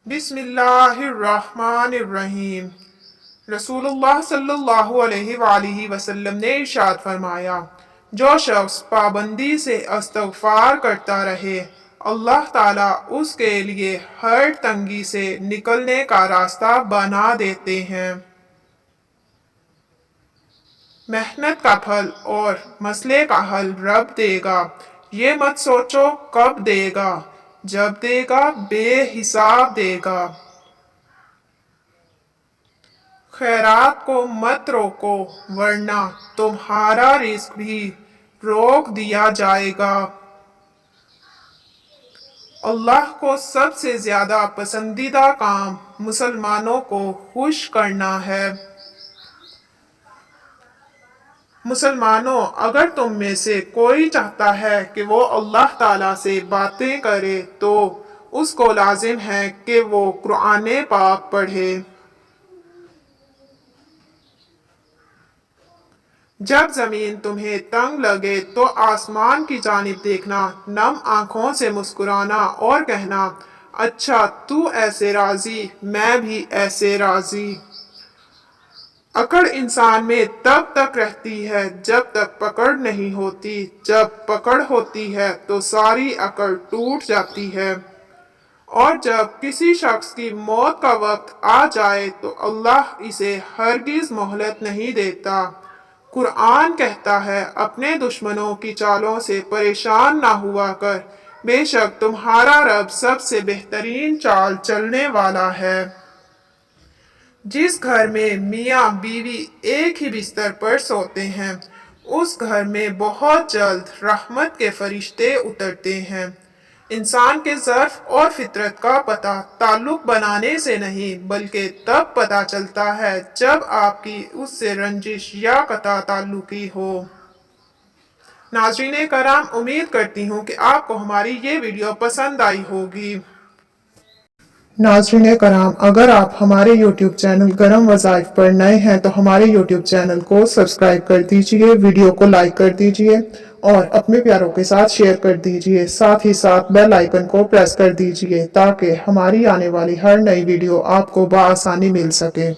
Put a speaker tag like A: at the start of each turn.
A: बिस्मिल्लाहिर्रहमानिर्रहीम। रसूलुल्लाह सल्लल्लाहु अलैहि वसल्लम ने इरशाद फरमाया, जो शख्स पाबंदी से इस्तग़फ़ार करता रहे, अल्लाह ताला उसके लिए हर तंगी से निकलने का रास्ता बना देते हैं। मेहनत का फल और मसले का हल रब देगा, ये मत सोचो कब देगा, जब देगा बेहिसाब देगा। खैरात को मत रोको वरना तुम्हारा रिस्क भी रोक दिया जाएगा। अल्लाह को सबसे ज्यादा पसंदीदा काम मुसलमानों को खुश करना है। मुसलमानों, अगर तुम में से कोई चाहता है कि वो अल्लाह ताला से बातें करे तो उसको लाजिम है कि वो कुरान पाक पढ़े। जब जमीन तुम्हें तंग लगे तो आसमान की जानिब देखना, नम आंखों से मुस्कुराना और कहना, अच्छा तू ऐसे राजी, मैं भी ऐसे राजी। अकड़ इंसान में तब तक रहती है जब तक पकड़ नहीं होती, जब पकड़ होती है तो सारी अकड़ टूट जाती है। और जब किसी शख्स की मौत का वक्त आ जाए तो अल्लाह इसे हरगिज मोहलत नहीं देता। कुरान कहता है, अपने दुश्मनों की चालों से परेशान ना हुआ कर, बेशक तुम्हारा रब सबसे बेहतरीन चाल चलने वाला है। जिस घर में मियाँ बीवी एक ही बिस्तर पर सोते हैं, उस घर में बहुत जल्द रहमत के फरिश्ते उतरते हैं। इंसान के ज़र्फ और फितरत का पता ताल्लुक बनाने से नहीं बल्कि तब पता चलता है जब आपकी उससे रंजिश या कता ताल्लुकी हो। नाज़रीन कराम, उम्मीद करती हूँ कि आपको हमारी ये वीडियो पसंद आई होगी। नाज़रीन कराम, अगर आप हमारे YouTube चैनल गरम वज़ाइफ पर नए हैं तो हमारे YouTube चैनल को सब्सक्राइब कर दीजिए, वीडियो को लाइक कर दीजिए और अपने प्यारों के साथ शेयर कर दीजिए। साथ ही साथ बेल आइकन को प्रेस कर दीजिए ताकि हमारी आने वाली हर नई वीडियो आपको बआसानी मिल सके।